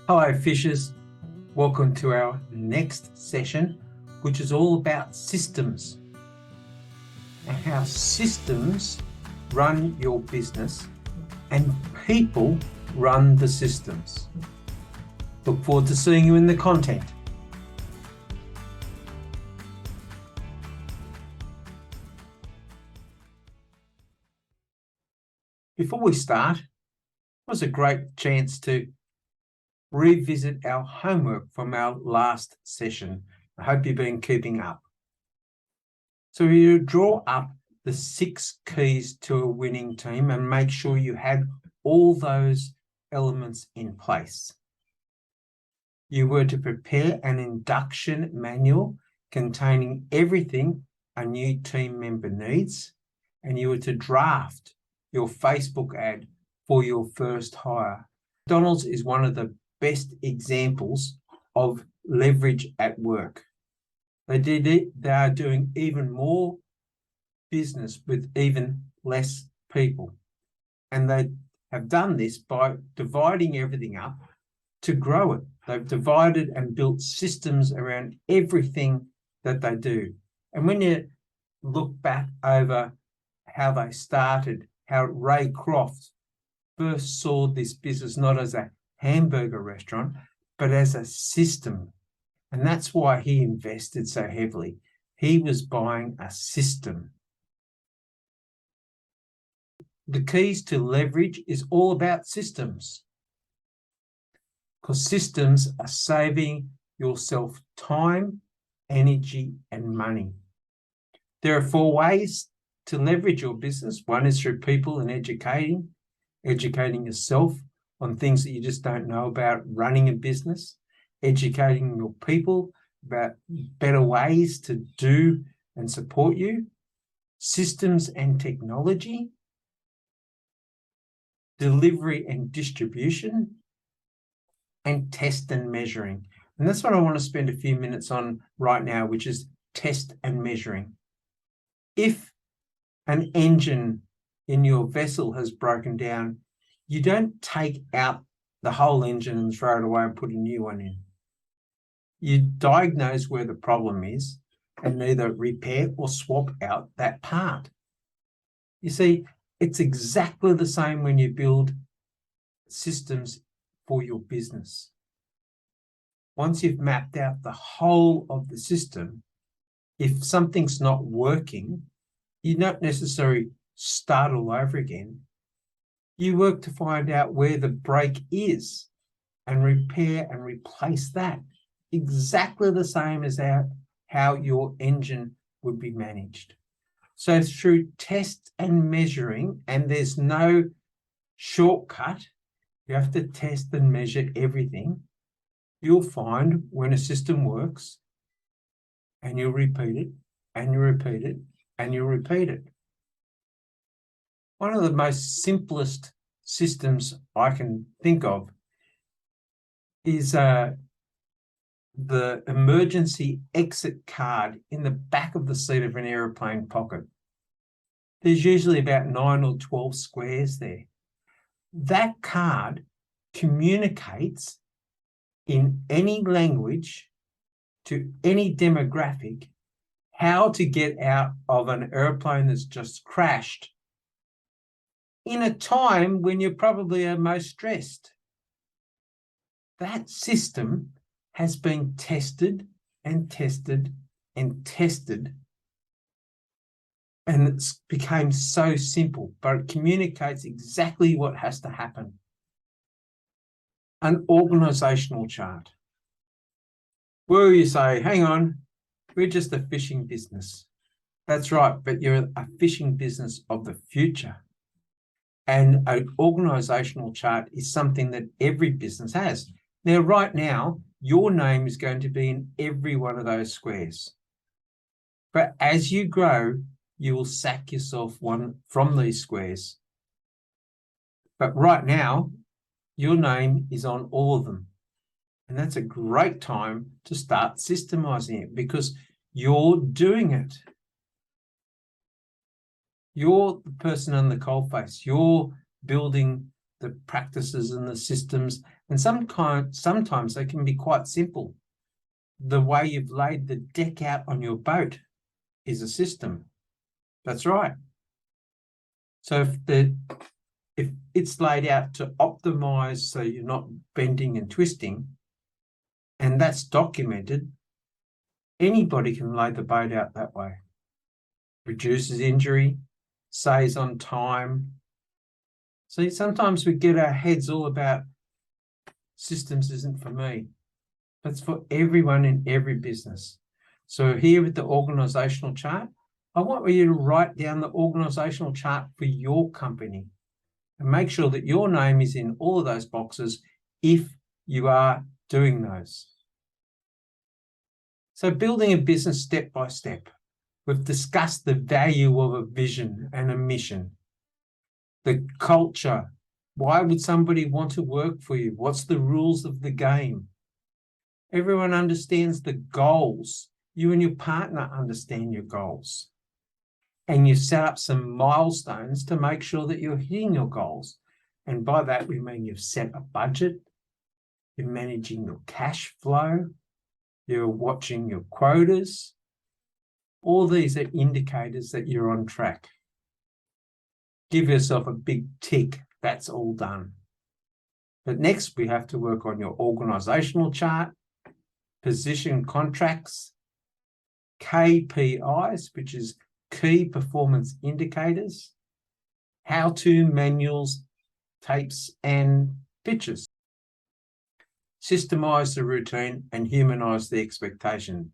Hello, fishers. Welcome to our next session, which is all about systems and how systems run your business and people run the systems. Look forward to seeing you in the content. Before we start, it was a great chance to revisit our homework from our last session. I hope you've been keeping up. So you draw up the 6 keys to a winning team and make sure you had all those elements in place. You were to prepare an induction manual containing everything a new team member needs, and you were to draft your Facebook ad for your first hire. McDonald's is one of the best examples of leverage at work. They are doing even more business with even less people. And they have done this by dividing everything up to grow it. They've divided and built systems around everything that they do. And when you look back over how they started, how Ray Kroc first saw this business not as a hamburger restaurant, but as a system. And that's why he invested so heavily. He was buying a system. The keys to leverage is all about systems, because systems are saving yourself time, energy, and money. There are 4 ways to leverage your business. One is through people and educating yourself on things that you just don't know about running a business, educating your people about better ways to do and support you, systems and technology, delivery and distribution, and test and measuring. And that's what I want to spend a few minutes on right now, which is test and measuring. If an engine in your vessel has broken down, you don't take out the whole engine and throw it away and put a new one in. You diagnose where the problem is and either repair or swap out that part. You see, it's exactly the same when you build systems for your business. Once you've mapped out the whole of the system, if something's not working, you don't necessarily start all over again. You work to find out where the break is and repair and replace that. Exactly the same as how your engine would be managed. So through test and measuring, and there's no shortcut, you have to test and measure everything, you'll find when a system works, and you'll repeat it, and you repeat it, and you repeat it. One of the most simplest systems I can think of is the emergency exit card in the back of the seat of an aeroplane pocket. There's usually about 9 or 12 squares there. That card communicates in any language to any demographic how to get out of an airplane that's just crashed in a time when you probably are most stressed. That system has been tested and tested and tested, and it's became so simple, but it communicates exactly what has to happen. An organizational chart. Where you say, hang on, we're just a fishing business. That's right, but you're a fishing business of the future. And an organizational chart is something that every business has. Now, right now, your name is going to be in every one of those squares. But as you grow, you will sack yourself one from these squares. But right now, your name is on all of them. And that's a great time to start systemizing it because you're doing it. You're the person on the coalface. You're building the practices and the systems And sometimes they can be quite simple. The way you've laid the deck out on your boat is a system. That's right. So if it's laid out to optimize so you're not bending and twisting, and that's documented, anybody can lay the boat out that way. Reduces injury, saves on time. See, sometimes we get our heads all about systems isn't for me. That's for everyone in every business. So here with the organizational chart, I want you to write down the organizational chart for your company and make sure that your name is in all of those boxes if you are doing those. So building a business step by step. We've discussed the value of a vision and a mission. The culture. Why would somebody want to work for you? What's the rules of the game? Everyone understands the goals. You and your partner understand your goals. And you set up some milestones to make sure that you're hitting your goals. And by that, we mean you've set a budget, you're managing your cash flow, you're watching your quotas. All these are indicators that you're on track. Give yourself a big tick. That's all done. But next, we have to work on your organizational chart, position contracts, KPIs, which is key performance indicators, how-to manuals, tapes, and pictures. Systemize the routine and humanize the expectation.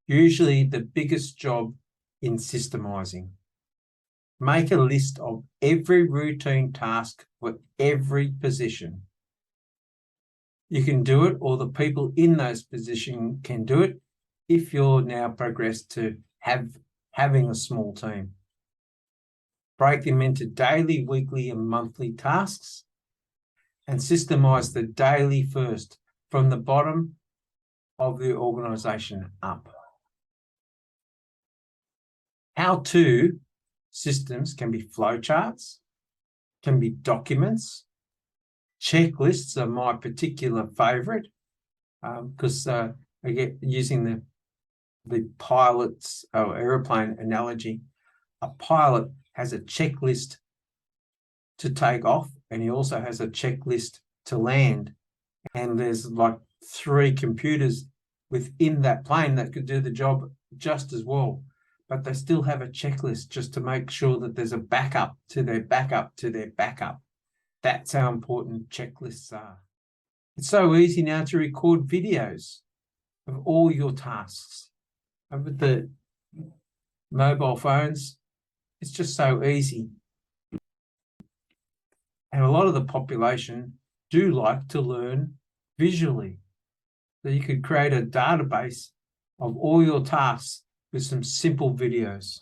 Usually the biggest job in systemizing. Make a list of every routine task for every position. You can do it, or the people in those positions can do it if you're now progressed to having a small team. Break them into daily, weekly, and monthly tasks and systemize the daily first from the bottom of the organization up. How-to systems can be flowcharts, can be documents. Checklists are my particular favorite because I get using the pilot's or aeroplane analogy. A pilot has a checklist to take off, and he also has a checklist to land. And there's like 3 computers within that plane that could do the job just as well. But they still have a checklist just to make sure that there's a backup to their backup to their backup. That's how important checklists are. It's so easy now to record videos of all your tasks. And with the mobile phones, it's just so easy. And a lot of the population do like to learn visually. So you could create a database of all your tasks with some simple videos.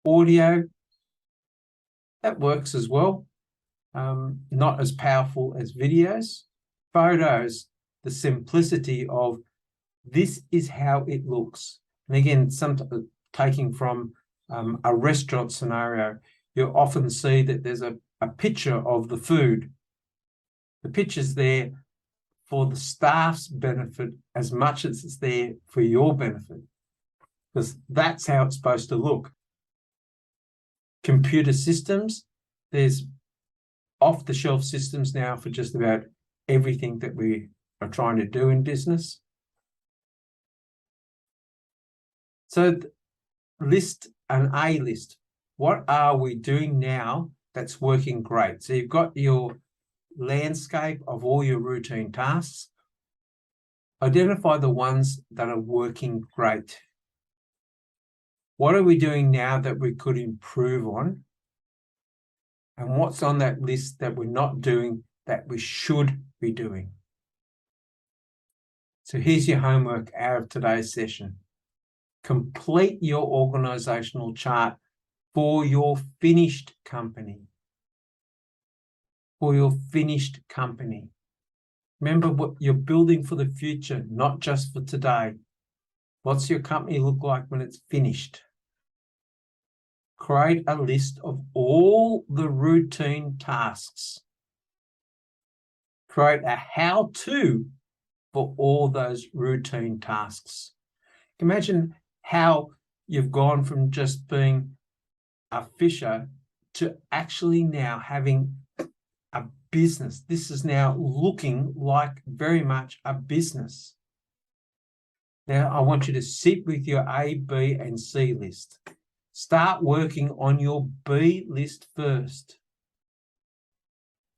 Audio, that works as well. Not as powerful as videos. Photos, the simplicity of this is how it looks. And again, taking from a restaurant scenario, you'll often see that there's a picture of the food. The picture's there for the staff's benefit as much as it's there for your benefit, because that's how it's supposed to look. Computer systems, there's off-the-shelf systems now for just about everything that we are trying to do in business. So list an A list. What are we doing now that's working great? So you've got your landscape of all your routine tasks. Identify the ones that are working great. What are we doing now that we could improve on? And what's on that list that we're not doing that we should be doing? So here's your homework out of today's session. Complete your organizational chart for your finished company. For your finished company. Remember what you're building for the future, not just for today. What's your company look like when it's finished? Create a list of all the routine tasks create a how-to for all those routine tasks. Imagine how you've gone from just being a fisher to actually now having a business. This is now looking like very much a business. Now, I want you to sit with your A, B, and C list. Start working on your B list first.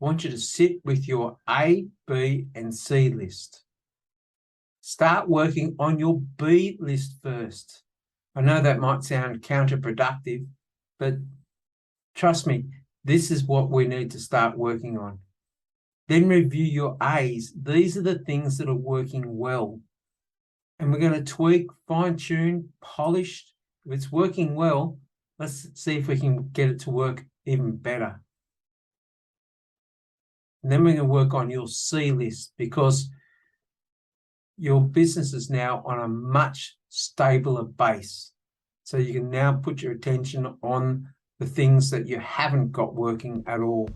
I want you to sit with your A, B, and C list. Start working on your B list first. I know that might sound counterproductive, but trust me, this is what we need to start working on. Then review your A's. These are the things that are working well. And we're going to tweak, fine-tune, polish. If it's working well, let's see if we can get it to work even better. And then we're going to work on your C list, because your business is now on a much stabler base. So you can now put your attention on the things that you haven't got working at all.